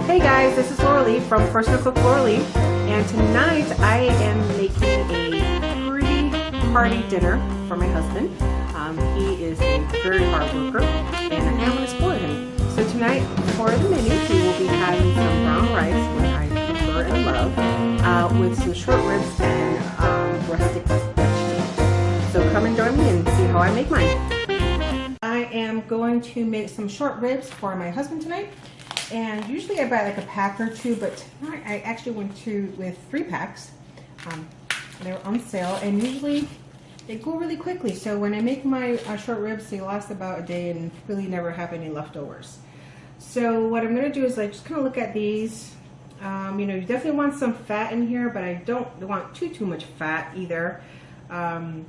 Hey guys, this is Lauralee from Personal Cook Lauralee, and tonight I am making a pretty hearty dinner for my husband. He is a very hard worker, and I am going to spoil him. So tonight for the menu, we will be having some brown rice, which I prefer and love, with some short ribs and rustic vegetables. So come and join me and see how I make mine. I am going to make some short ribs for my husband tonight. And usually I buy like a pack or two, but tonight I actually went with 3 packs. They were on sale, and usually they go really quickly. So when I make my short ribs, they last about a day and really never have any leftovers. So what I'm going to do is like just kind of look at these. You know, you definitely want some fat in here, but I don't want too much fat either. So I'm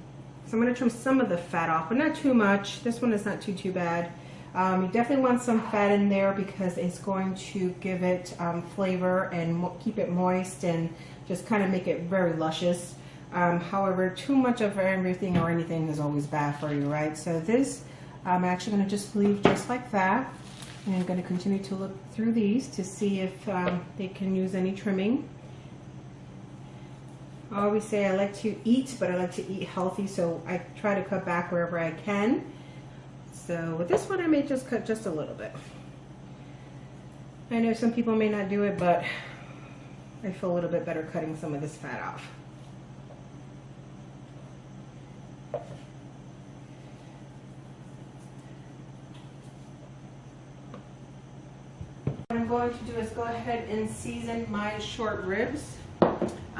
going to trim some of the fat off, but not too much. This one is not too bad. You definitely want some fat in there because it's going to give it flavor and keep it moist and just kind of make it very luscious. However, too much of everything or anything is always bad for you, right? So this I'm actually going to just leave just like that. And I'm going to continue to look through these to see if they can use any trimming. I always say I like to eat, but I like to eat healthy, so I try to cut back wherever I can. So with this one I may just cut just a little bit. I know some people may not do it, but I feel a little bit better cutting some of this fat off. What I'm going to do is go ahead and season my short ribs.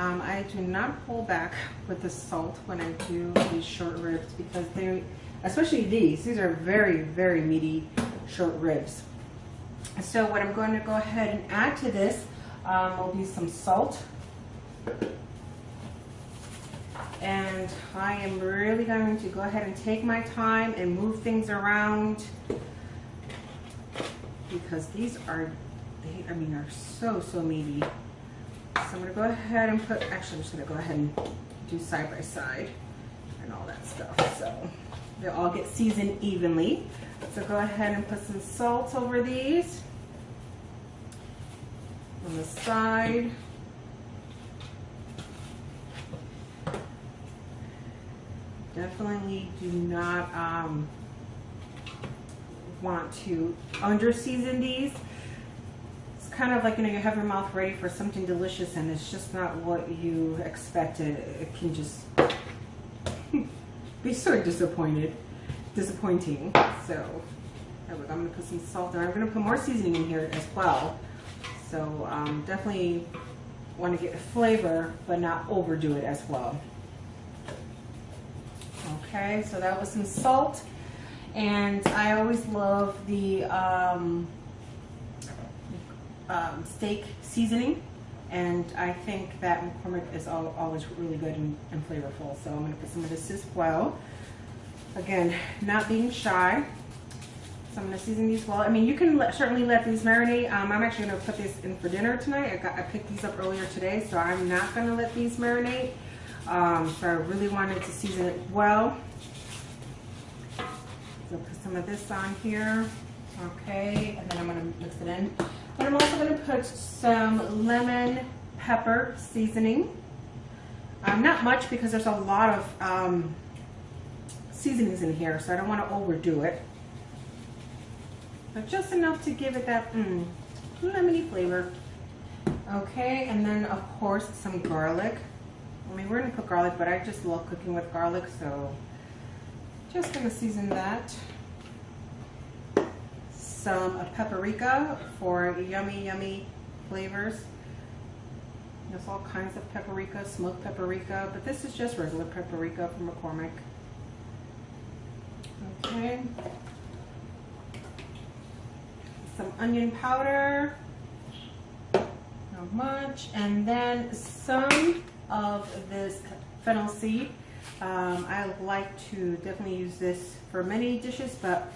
I do not pull back with the salt when I do these short ribs because they, especially these are very meaty short ribs. So what I'm going to go ahead and add to this will be some salt. And I am really going to go ahead and take my time and move things around because these are, I mean, are so meaty. So I'm going to go ahead and put, actually I'm just going to go ahead and do side by side and all that stuff. So they'll all get seasoned evenly. So go ahead and put some salt over these on the side. Definitely do not want to under season these. It's kind of like, you know, you have your mouth ready for something delicious and it's just not what you expected. It can just be so disappointing. So I'm going to put some salt there. I'm going to put more seasoning in here as well. So definitely want to get the flavor, but not overdo it as well. Okay, so that was some salt. And I always love the steak seasoning. And I think that McCormick is always really good and flavorful. So I'm going to put some of this as well. Again, not being shy. So I'm going to season these well. I mean, you can certainly let these marinate. I'm actually going to put this in for dinner tonight. I picked these up earlier today, so I'm not going to let these marinate. So I really wanted to season it well. So put some of this on here. Okay, and then I'm going to mix it in. And I'm also going to put some lemon pepper seasoning. Not much because there's a lot of seasonings in here, so I don't want to overdo it. But just enough to give it that lemony flavor. Okay, and then of course some garlic. I mean, we're going to cook garlic, but I just love cooking with garlic, so just going to season that. Some paprika for yummy flavors. There's all kinds of paprika, smoked paprika, but this is just regular paprika from McCormick. Okay. Some onion powder. Not much. And then some of this fennel seed. I like to definitely use this for many dishes, but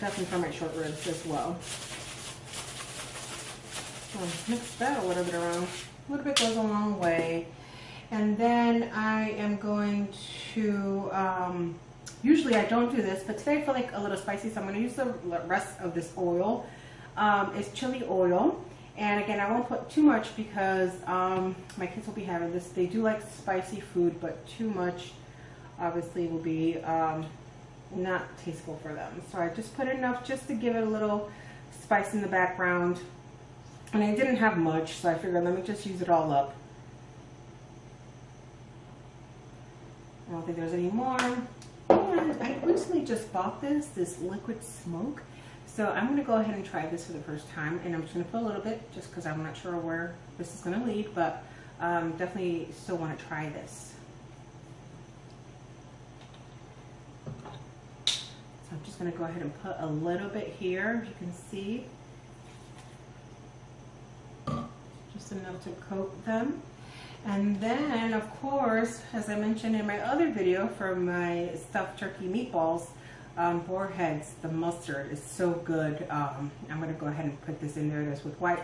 definitely for my short ribs as well. So mix that a little bit around. A little bit goes a long way. And then I am going to, usually I don't do this, but today I feel like a little spicy, so I'm going to use the rest of this oil is chili oil. And again, I won't put too much because my kids will be having this. They do like spicy food, but too much obviously will be not tasteful for them. So I just put enough just to give it a little spice in the background. And I didn't have much, so I figured let me just use it all up. I don't think there's any more. And I recently just bought this liquid smoke. So I'm going to go ahead and try this for the first time. And I'm just going to put a little bit just because I'm not sure where this is going to lead. But definitely still want to try this. So I'm just going to go ahead and put a little bit here. As you can see. Just enough to coat them. And then, of course, as I mentioned in my other video for my stuffed turkey meatballs, boar heads, the mustard is so good. I'm going to go ahead and put this in there. This with white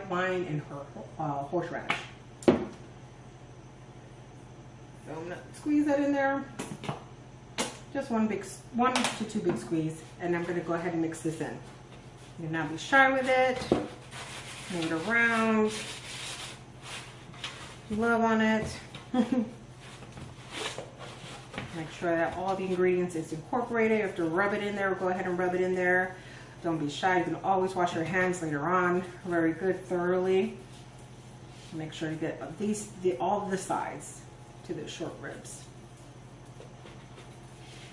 wine and horseradish. So I'm going to squeeze that in there. Just one to two big squeeze. And I'm going to go ahead and mix this in. Do not be shy with it. Move it around. Love on it. Make sure that all the ingredients is incorporated. You have to rub it in there. Go ahead and rub it in there. Don't be shy. You can always wash your hands later on. Very good, thoroughly. Make sure you get all of the sides to the short ribs.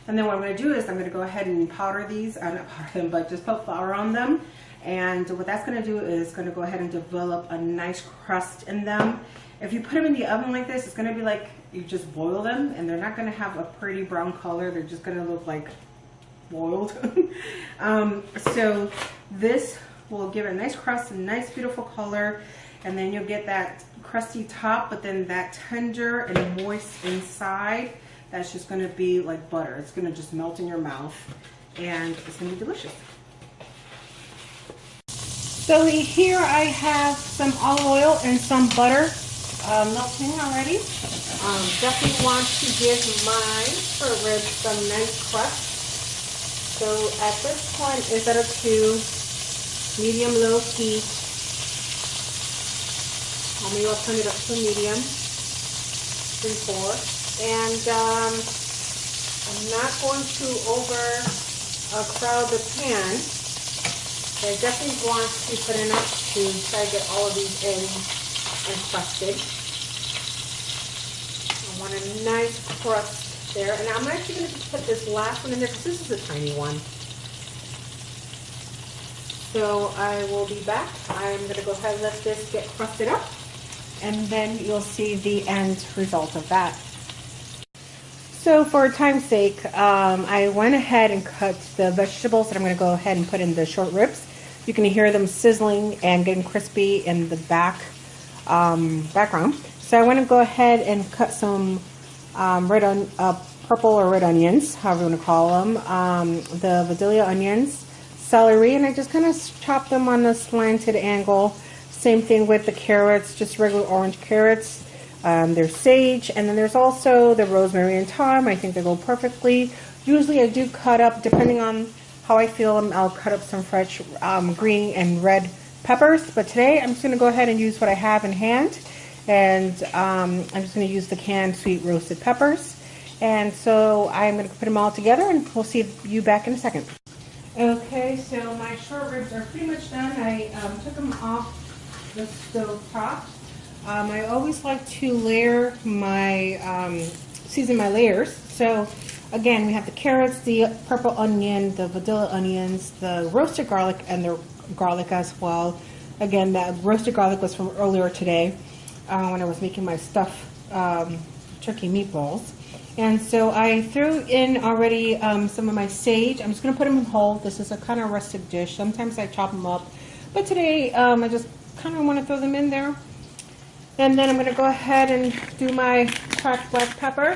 And then what I'm going to do is I'm going to go ahead and powder these. Not powder them, but just put flour on them. And what that's going to do is going to go ahead and develop a nice crust in them. If you put them in the oven like this, it's going to be like you just boil them, and they're not going to have a pretty brown color. They're just going to look like boiled. So this will give it a nice crust, a nice beautiful color, and then you'll get that crusty top, but then that tender and moist inside. That's just going to be like butter. It's going to just melt in your mouth, and it's going to be delicious. So here I have some olive oil and some butter melting already. Definitely want to give my short ribs some nice crust. So at this point, instead of medium-low heat, maybe I'll turn it up to medium, 3-4. And I'm not going to overcrowd the pan. I definitely want to put enough to try to get all of these in encrusted. I want a nice crust there. And I'm actually going to put this last one in there because this is a tiny one. So I will be back. I'm going to go ahead and let this get crusted up. And then you'll see the end result of that. So for time's sake, I went ahead and cut the vegetables that I'm going to go ahead and put in the short ribs. You can hear them sizzling and getting crispy in the background. So I want to go ahead and cut some purple or red onions, however you want to call them, the Vidalia onions, celery, and I just kind of chop them on a slanted angle. Same thing with the carrots, just regular orange carrots. There's sage, and then there's also the rosemary and thyme. I think they go perfectly. Usually I do cut up, depending on how I feel them, I'll cut up some fresh green and red peppers. But today I'm just going to go ahead and use what I have in hand. And I'm just going to use the canned sweet roasted peppers. And so I'm going to put them all together, and we'll see you back in a second. Okay, so my short ribs are pretty much done. I took them off the stove top. I always like to layer my, season my layers. So again, we have the carrots, the purple onion, the Vidalia onions, the roasted garlic, and the garlic as well. Again, that roasted garlic was from earlier today when I was making my stuffed turkey meatballs. And so I threw in already some of my sage. I'm just going to put them in whole. This is a kind of rustic dish. Sometimes I chop them up, but today I just kind of want to throw them in there. And then I'm going to go ahead and do my cracked black pepper.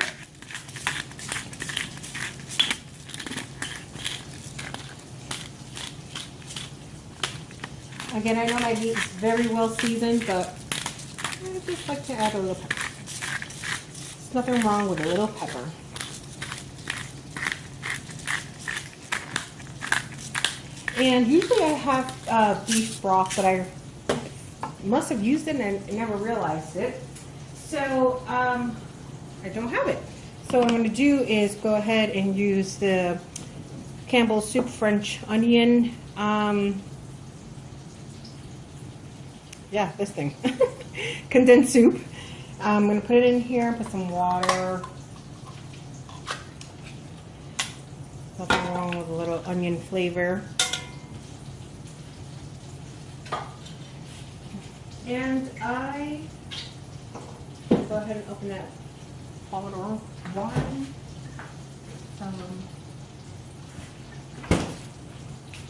Again, I know my meat is very well seasoned, but I just like to add a little pepper. There's nothing wrong with a little pepper. And usually I have beef broth, but I must have used it and never realized it. So I don't have it. So what I'm going to do is go ahead and use the Campbell's Soup French onion. Yeah, this thing. Condensed soup. I'm going to put it in here, put some water. Nothing wrong with a little onion flavor. And I go ahead and open that bottle of wine.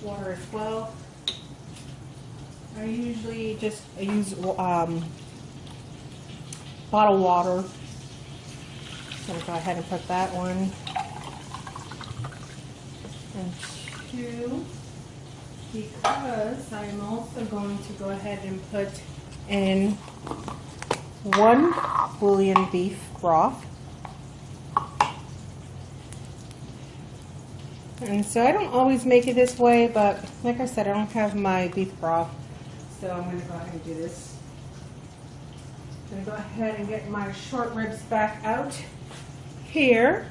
Water as well. I usually just use bottled water. So I'm going to go ahead and put that one. And two, because I'm also going to go ahead and put in 1 bouillon beef broth. And so I don't always make it this way, but like I said, I don't have my beef broth, so I'm going to go ahead and do this. I'm going to go ahead and get my short ribs back out here.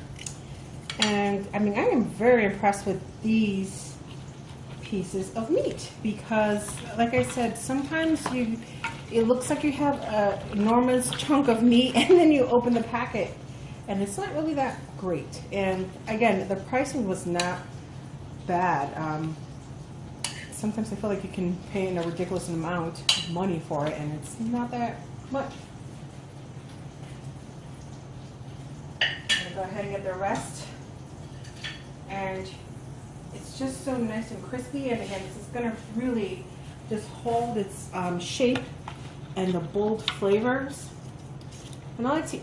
And I mean, I am very impressed with these pieces of meat because, like I said, sometimes it looks like you have an enormous chunk of meat and then you open the packet and it's not really that great. And again, the pricing was not bad. Sometimes I feel like you can pay in a ridiculous amount of money for it and it's not that much. I'm going to go ahead and get the rest. And it's just so nice and crispy, and again, it's going to really just hold its shape and the bold flavors. And I like to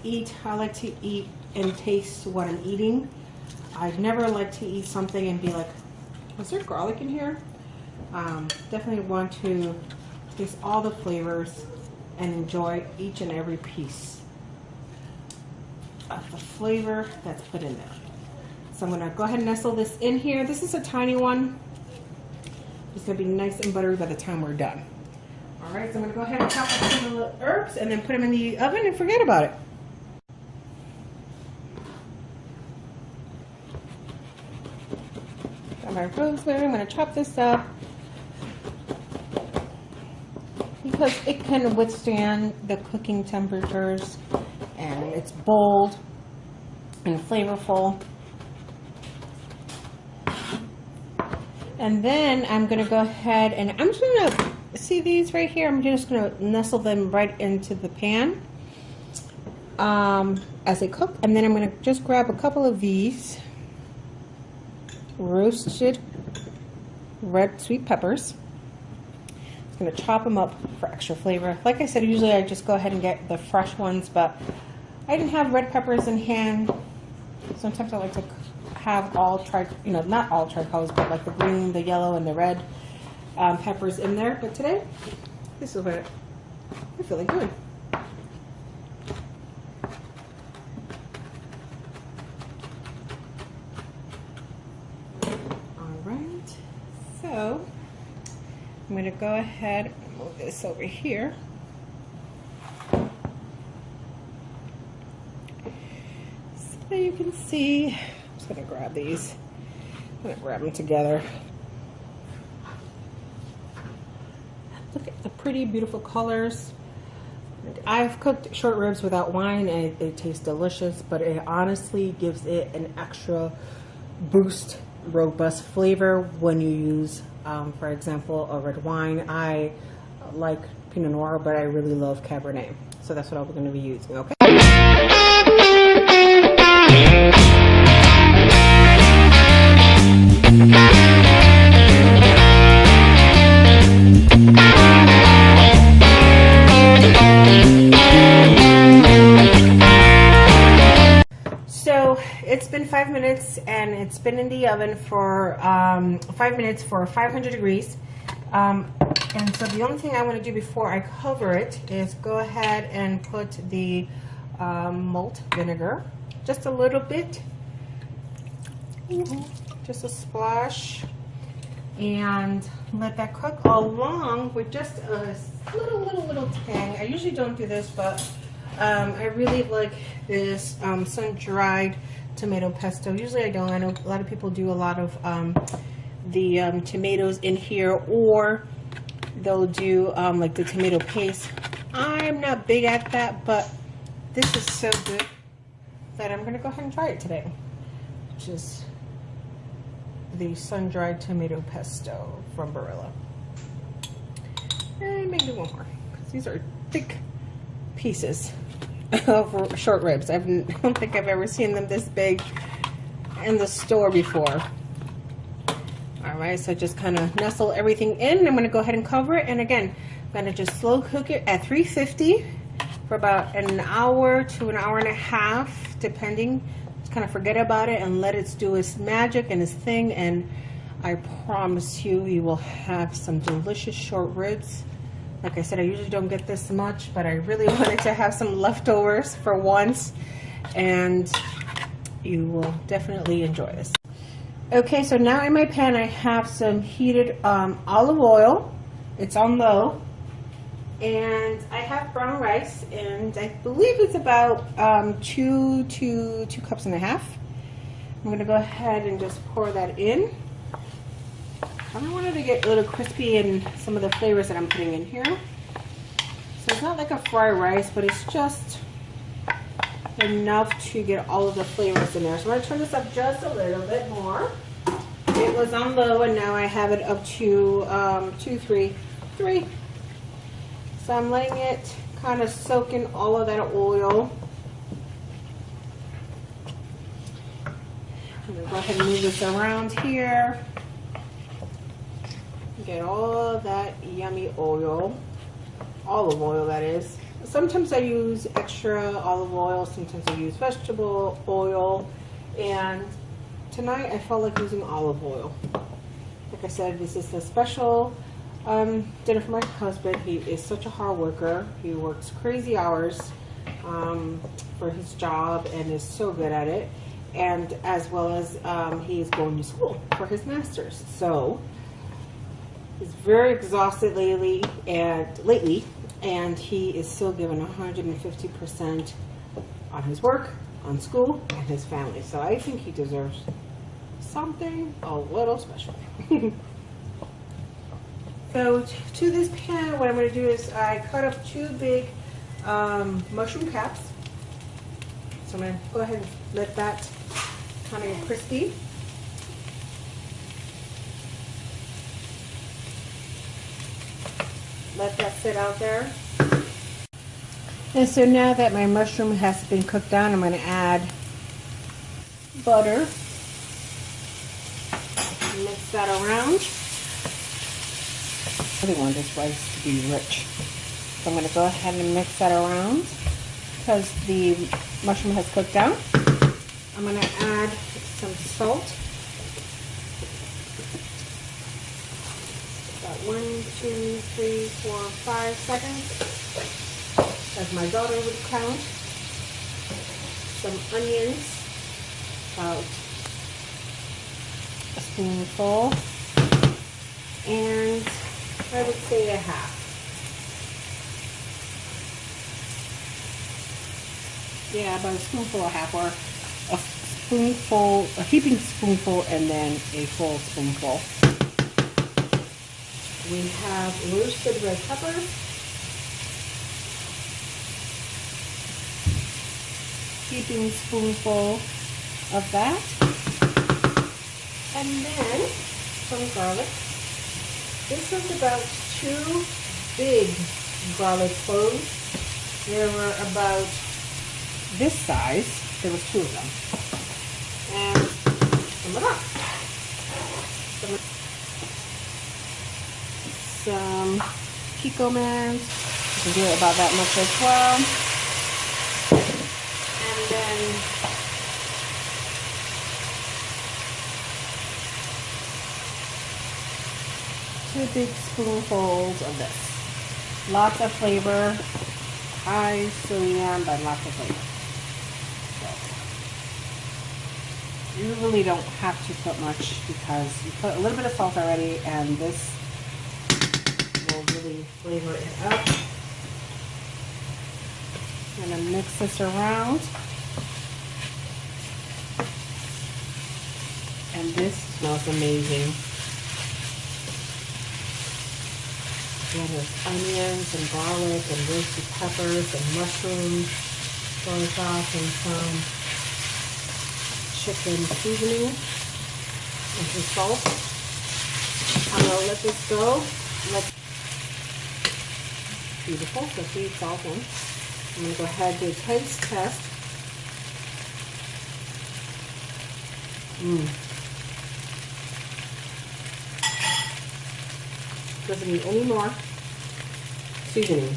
eat and taste what I'm eating. I'd never like to eat something and be like, was there garlic in here? Definitely want to taste all the flavors and enjoy each and every piece of the flavor that's put in there. So I'm going to go ahead and nestle this in here. This is a tiny one. It's going to be nice and buttery by the time we're done. All right, so I'm going to go ahead and chop up some of the herbs and then put them in the oven and forget about it. Got my rosemary. I'm going to chop this up because it can withstand the cooking temperatures and it's bold and flavorful. And then I'm going to go ahead and I'm just going to, see these right here? I'm just going to nestle them right into the pan as they cook. And then I'm going to just grab a couple of these roasted red sweet peppers. I'm going to chop them up for extra flavor. Like I said, usually I just go ahead and get the fresh ones, but I didn't have red peppers in hand. Sometimes I like to have all not all tricolors, but like the green, the yellow, and the red peppers in there. But today, this is what I'm feeling good. All right, so I'm going to go ahead and move this over here. So you can see. I'm going to grab these. I'm going to grab them together. Look at the pretty, beautiful colors. I've cooked short ribs without wine and it tastes delicious, but it honestly gives it an extra boost, robust flavor when you use, for example, a red wine. I like Pinot Noir, but I really love Cabernet. So that's what I'm going to be using, okay? It's been 5 minutes and it's been in the oven for 5 minutes for 500 degrees. And so the only thing I want to do before I cover it is go ahead and put the malt vinegar, just a little bit, just a splash. and let that cook along with just a little tang. I usually don't do this, but I really like this sun-dried tomato pesto. Usually I don't. I know a lot of people do a lot of the tomatoes in here, or they'll do like the tomato paste. I'm not big at that, but this is so good that I'm gonna go ahead and try it today, which is the sun-dried tomato pesto from Barilla. And maybe one more, because these are thick pieces of short ribs. I don't think I've ever seen them this big in the store before. All right, so just kind of nestle everything in. I'm going to go ahead and cover it, and again, I'm going to just slow cook it at 350 for about an hour to an hour and a half, depending. Just kind of forget about it and let it do its magic and its thing, and I promise you, you will have some delicious short ribs. Like I said, I usually don't get this much, but I really wanted to have some leftovers for once, and you will definitely enjoy this. Okay, so now in my pan I have some heated olive oil. It's on low, and I have brown rice, and I believe it's about 2 cups and a half. I'm going to go ahead and just pour that in. I want it to get a little crispy and some of the flavors that I'm putting in here. So it's not like a fried rice, but it's just enough to get all of the flavors in there. So I'm going to turn this up just a little bit more. It was on low, and now I have it up to 3. So I'm letting it kind of soak in all of that oil. I'm going to go ahead and move this around here. Get all of that yummy oil, olive oil that is. Sometimes I use extra olive oil, sometimes I use vegetable oil, and tonight I felt like using olive oil. Like I said, this is a special dinner for my husband. He is such a hard worker. He works crazy hours for his job and is so good at it, and as well as he is going to school for his master's. So he's very exhausted lately, and he is still giving 150% on his work, on school, and his family. So I think he deserves something a little special. So to this pan, what I'm going to do is I cut up 2 big mushroom caps. So I'm going to go ahead and let that kind of get crispy. Let that sit out there. And so now that my mushroom has been cooked down, I'm going to add butter. Mix that around. I really want this rice to be rich. So I'm going to go ahead and mix that around because the mushroom has cooked down. I'm going to add some salt. 1, 2, 3, 4, 5 seconds, as my daughter would count. Some onions, about a spoonful, and I would say a half. Yeah, about a spoonful, a half, or a spoonful, a heaping spoonful, and then a full spoonful. We have roasted red peppers, heaping spoonful of that, and then some garlic. This was about 2 big garlic cloves. There were about this size. There was 2 of them, and some of that. Some pico mans. You can do it about that much as well. And then two big spoonfuls of this. Lots of flavor. High sodium, but lots of flavor. You really don't have to put much because you put a little bit of salt already, and this will really flavor it up. I'm going to mix this around. And this smells amazing. Yeah, there's onions and garlic and roasted peppers and mushrooms, soy sauce, and some chicken seasoning and some salt. I'm going to let this go. Beautiful, so see it's all done. I'm going to go ahead and do a taste test. Doesn't need any more seasoning.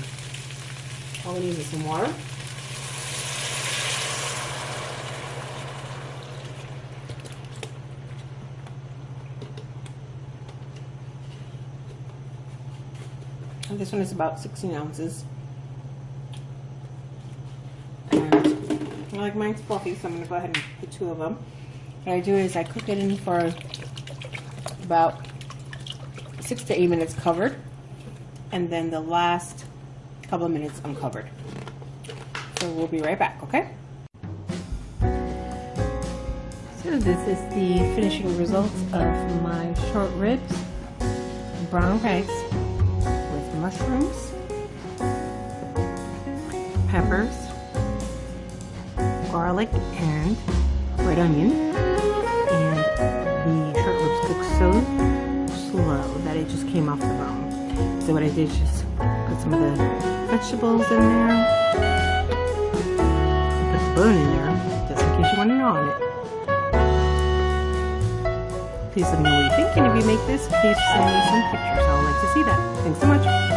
All we need is some water. And this one is about 16 ounces. And I like mine's fluffy, so I'm going to go ahead and put 2 of them. What I do is I cook it in for about 6 to 8 minutes covered, and then the last couple of minutes uncovered. So we'll be right back, okay? So this is the finishing results of my short ribs, brown rice with mushrooms, peppers, garlic, and red onion. And the short ribs cook so slow that it just came off the bone. So what I did is just put some of the vegetables in there, put the bone in there, just in case you want to gnaw on it. Please let me know what you think, and if you make this, please send me some pictures. I would like to see that. Thanks so much.